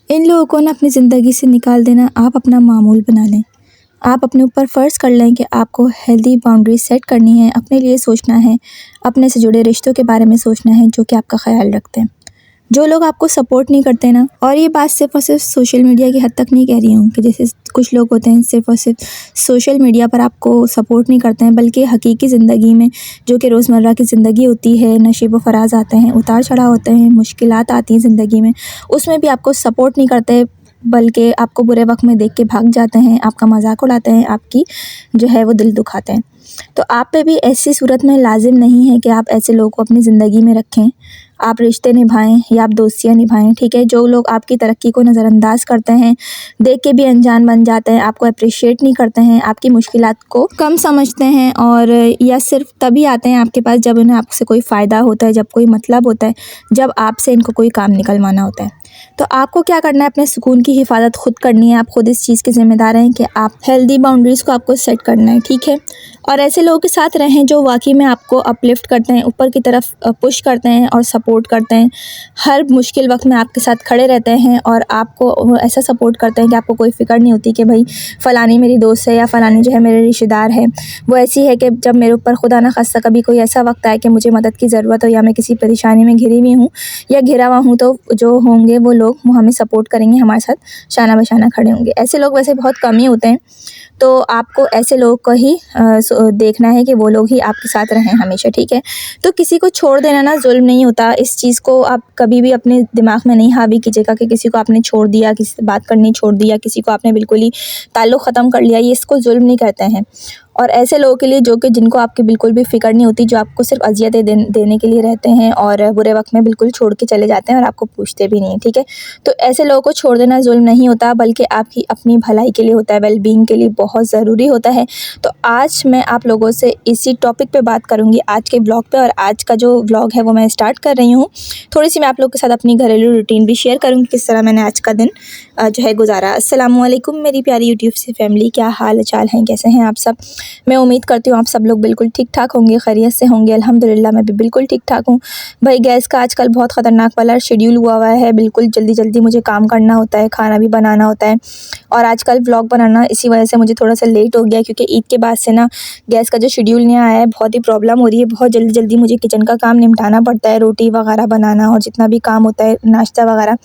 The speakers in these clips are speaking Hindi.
इन लोगों को ना अपनी ज़िंदगी से निकाल देना आप अपना मामूल बना लें। आप अपने ऊपर फ़र्ज़ कर लें कि आपको हेल्दी बाउंड्रीज़ सेट करनी है, अपने लिए सोचना है, अपने से जुड़े रिश्तों के बारे में सोचना है जो कि आपका ख़्याल रखते हैं। जो लोग आपको सपोर्ट नहीं करते ना, और ये बात सिर्फ़ और सिर्फ सोशल मीडिया की हद तक नहीं कह रही हूँ कि जैसे कुछ लोग होते हैं सिर्फ़ और सिर्फ सोशल मीडिया पर आपको सपोर्ट नहीं करते हैं, बल्कि हकीकी ज़िंदगी में जो कि रोज़मर्रा की ज़िंदगी होती है, नशीब व फ़राज़ आते हैं, उतार-चढ़ाव होते हैं, मुश्किलात आती हैं ज़िंदगी में, उसमें भी आपको सपोर्ट नहीं करते, बल्कि आपको बुरे वक़्त में देख के भाग जाते हैं, आपका मज़ाक उड़ाते हैं, आपकी जो है वो दिल दुखाते हैं। तो आप पे भी ऐसी सूरत में लाज़िम नहीं है कि आप ऐसे लोगों को अपनी ज़िंदगी में रखें। आप रिश्ते निभाएँ या आप दोस्तियाँ निभाएँ, ठीक है? जो लोग आपकी तरक्की को नज़रअंदाज़ करते हैं, देख के भी अनजान बन जाते हैं, आपको एप्रिशिएट नहीं करते हैं, आपकी मुश्किलात को कम समझते हैं, और या सिर्फ़ तभी आते हैं आपके पास जब उन्हें आपसे कोई फ़ायदा होता है, जब कोई मतलब होता है, जब आपसे इनको कोई काम निकलवाना होता है। तो आपको क्या करना है, अपने सुकून की हिफाज़त खुद करनी है। आप खुद इस चीज़ के ज़िम्मेदार हैं कि आप हेल्दी बाउंड्रीज़ को आपको सेट करना है, ठीक है? और ऐसे लोगों के साथ रहें जो वाक़ई में आपको अपलिफ्ट करते हैं, ऊपर की तरफ पुश करते हैं और सपोर्ट करते हैं। हर मुश्किल वक़्त में आपके साथ खड़े रहते हैं और आपको ऐसा सपोर्ट करते हैं कि आपको कोई फ़िक्र नहीं होती कि भई फ़लानी मेरी दोस्त है या फ़लानी जो है मेरे रिश्तेदार है। वो ऐसी है कि जब मेरे ऊपर खुदा ना ख़ास्ता कभी कोई ऐसा वक़्त आए कि मुझे मदद की ज़रूरत हो या मैं किसी परेशानी में घिरी हुई हूँ या घिरा हुआ हूँ, तो जो होंगे वो लोग वो हमें सपोर्ट करेंगे, हमारे साथ शाना बशाना खड़े होंगे। ऐसे लोग वैसे बहुत कम ही होते हैं, तो आपको ऐसे लोगों को ही देखना है कि वो लोग ही आपके साथ रहें हमेशा, ठीक है? तो किसी को छोड़ देना ना ज़ुल्म नहीं होता। इस चीज़ को आप कभी भी अपने दिमाग में नहीं हावी कीजिएगा कि किसी को आपने छोड़ दिया, किसी से बात करनी छोड़ दिया, किसी को आपने बिल्कुल ही ताल्लुक़ ख़त्म कर लिया, ये इसको ज़ुल्म नहीं कहते हैं। और ऐसे लोगों के लिए जो कि जिनको आपकी बिल्कुल भी फ़िक्र नहीं होती, जो आपको सिर्फ़ अज़ियतें देने के लिए रहते हैं और बुरे वक़्त में बिल्कुल छोड़ के चले जाते हैं और आपको पूछते भी नहीं, ठीक है? तो ऐसे लोगों को छोड़ देना ज़ुल्म नहीं होता, बल्कि आपकी अपनी भलाई के लिए होता है, वेल-बीइंग के लिए बहुत ज़रूरी होता है। तो आज मैं आप लोगों से इसी टॉपिक पे बात करूँगी आज के व्लॉग पे, और आज का जो व्लॉग है वो मैं स्टार्ट कर रही हूँ। थोड़ी-सी मैं आप लोगों के साथ अपनी घरेलू रूटीन भी शेयर करूँगी, किस तरह मैंने आज का दिन जो है गुज़ारा। अस्सलामुअलैकुम मेरी प्यारी यूट्यूब से फैमिली, क्या हाल-चाल हैं, कैसे हैं आप सब? मैं उम्मीद करती हूँ आप सब लोग बिल्कुल ठीक-ठाक होंगे, खैरियत से होंगे। अल्हम्दुलिल्लाह मैं भी बिल्कुल ठीक-ठाक हूँ। भाई गैस का आजकल बहुत ख़तरनाक वाला शेड्यूल हुआ है, बिल्कुल जल्दी-जल्दी मुझे काम करना होता है, खाना भी बनाना होता है, और आजकल व्लॉग बनाना इसी वजह से मुझे थोड़ा-सा लेट हो गया, क्योंकि ईद के बाद से ना गैस का जो शेड्यूल नहीं आया है, बहुत ही प्रॉब्लम हो रही है। बहुत जल्दी-जल्दी मुझे किचन का काम निपटाना पड़ता है, रोटी वगैरह बनाना और जितना भी काम होता है, नाश्ता वगैरह,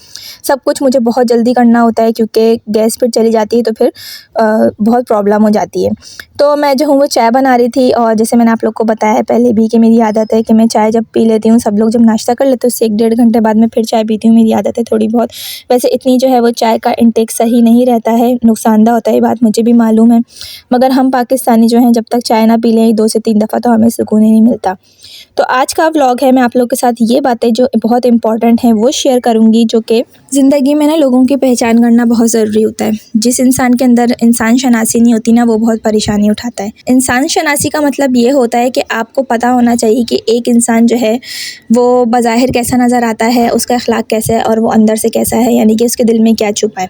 सब कुछ मुझे बहुत जल्दी करना होता है, क्योंकि गैस फिर चली जाती है तो फिर बहुत प्रॉब्लम हो जाती है। तो मैं जो हूँ वो चाय बना रही थी, और जैसे मैंने आप लोग को बताया है पहले भी कि मेरी आदत है कि मैं चाय जब पी लेती हूँ, सब लोग जब नाश्ता कर लेते हैं उससे 1 डेढ़ घंटे बाद में फिर चाय पीती हूँ, मेरी आदत है थोड़ी बहुत। वैसे इतनी जो है वो चाय का इंटेक सही नहीं रहता है, नुकसानदा होता है, ये बात मुझे भी मालूम है, मगर हम पाकिस्तानी जो हैं जब तक चाय ना पी लें 2 से 3 दफ़ा तो हमें सुकून ही नहीं मिलता। तो आज का व्लॉग है, मैं आप लोग के साथ ये बातें जो बहुत इंपॉर्टेंट हैं वो शेयर करूँगी, जो कि ज़िंदगी में ना लोगों की पहचान करना बहुत ज़रूरी होता है। जिस इंसान के अंदर इंसान शनासी नहीं होती ना, वो बहुत परेशानी उठाता है। इंसान शनासी का मतलब ये होता है कि आपको पता होना चाहिए कि एक इंसान जो है वो बज़ाहिर कैसा नज़र आता है, उसका अखलाक कैसा है और वो अंदर से कैसा है, यानी कि उसके दिल में क्या छुपा है।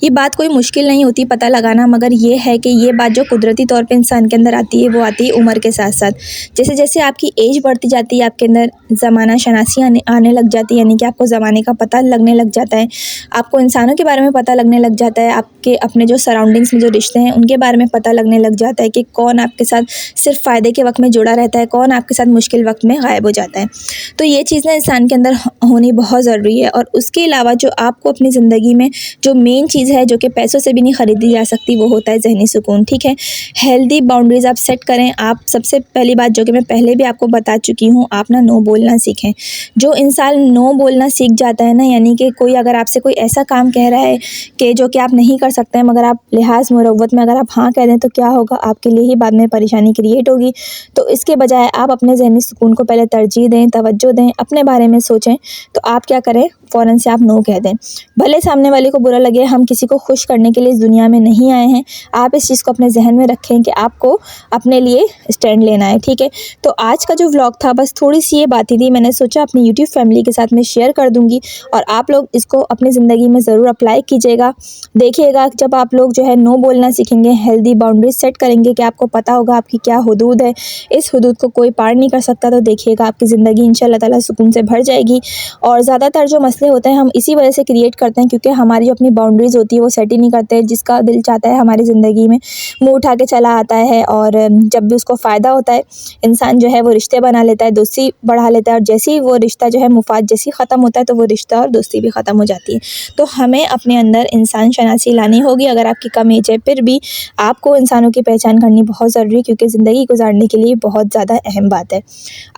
ये बात कोई मुश्किल नहीं होती पता लगाना, मगर ये है कि ये बात जो कुदरती तौर पे इंसान के अंदर आती है वो आती है उम्र के साथ साथ। जैसे जैसे आपकी एज बढ़ती जाती है, आपके अंदर ज़माना शनासी आने लग जाती है, यानी कि आपको ज़माने का पता लगने लग जाता है, आपको इंसानों के बारे में पता लगने लग जाता है, आपके अपने जो सराउंडिंग्स में जो रिश्ते हैं उनके बारे में पता लगने लग जाता है कि कौन आपके साथ सिर्फ फ़ायदे के वक्त में जुड़ा रहता है, कौन आपके साथ मुश्किल वक्त में गायब हो जाता है। तो ये चीज़ ना इंसान के अंदर होनी बहुत ज़रूरी है। और उसके अलावा जो आपको अपनी ज़िंदगी में जो मेन चीज़ है, जो कि पैसों से भी नहीं ख़रीदी जा सकती, वो होता है ज़हनी सुकून, ठीक है? हेल्दी बाउंड्रीज़ आप सेट करें। आप सबसे पहली बात जो कि मैं पहले भी आपको बता चुकी हूँ, आप ना नो बोलना सीखें। जो इंसान नो बोलना सीख जाता है ना, यानी कि कोई अगर आपसे कोई ऐसा काम कह रहा है कि जो कि आप नहीं कर सकते हैं, मगर आप लिहाज मुरव्वत में अगर आप हाँ कह दें तो क्या होगा, आपके लिए ही बाद में परेशानी क्रिएट होगी। तो इसके बजाय आप अपने ज़हनी सुकून को पहले तरजीह दें, तवज्जो दें, अपने बारे में सोचें। तो आप क्या करें, फ़ौरन से आप नो कह दें। भले सामने वाले को बुरा लगे, हम किसी को खुश करने के लिए इस दुनिया में नहीं आए हैं। आप इस चीज़ को अपने जहन में रखें कि आपको अपने लिए स्टैंड लेना है, ठीक है? तो आज का जो व्लॉग था बस थोड़ी सी ये बातें चाहती थी, मैंने सोचा अपनी यूट्यूब फैमिली के साथ मैं शेयर कर दूँगी और आप लोग इसको अपनी ज़िंदगी में ज़रूर अप्लाई कीजिएगा। देखिएगा जब आप लोग जो है नो बोलना सीखेंगे, हेल्दी बाउंड्रीज सेट करेंगे कि आपको पता होगा आपकी क्या हुदूद है, इस हुदूद को कोई पार नहीं कर सकता, तो देखिएगा आपकी ज़िंदगी इंशाल्लाह ताला सुकून से भर जाएगी। और ज़्यादातर जो मसले होते हैं हम इसी वजह से क्रिएट करते हैं क्योंकि हमारी जो अपनी बाउंड्रीज़ होती है वो सेट ही नहीं करते। जिसका दिल चाहता है हमारी ज़िंदगी में मुँह उठा के चला आता है और जब भी उसको फ़ायदा होता है इंसान जो है वो रिश्ते बना लेता है, दोस्ती बढ़ा लेता है और जैसे ही वो रिश्ता जो है मुफाद जैसे ही ख़त्म होता है तो वो रिश्ता और दोस्ती भी ख़त्म हो जाती है। तो हमें अपने अंदर इंसान शनासी लानी होगी। अगर आपकी कम एज है फिर भी आपको इंसानों की पहचान करनी बहुत ज़रूरी है क्योंकि ज़िंदगी गुजारने के लिए बहुत ज़्यादा अहम बात है।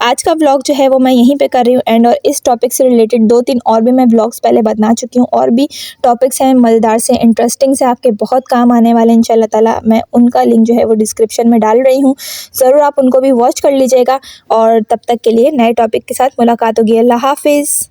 आज का व्लॉग जो है वो मैं यहीं पे कर रही हूँ एंड और इस टॉपिक से रिलेटेड 2-3 और भी मैं व्लॉग्स पहले बना चुकी हूँ और भी टॉपिक्स हैं मज़ेदार से, इंटरेस्टिंग से, आपके बहुत काम आने वाले इंशाल्लाह ताला। मैं उनका लिंक जो है वो डिस्क्रिप्शन में डाल रही हूँ, ज़रूर आप उनको भी वॉच कर लीजिएगा और तब तक के लिए नए टॉपिक के साथ मुलाकात होगी। अल्लाह हाफ़िज़।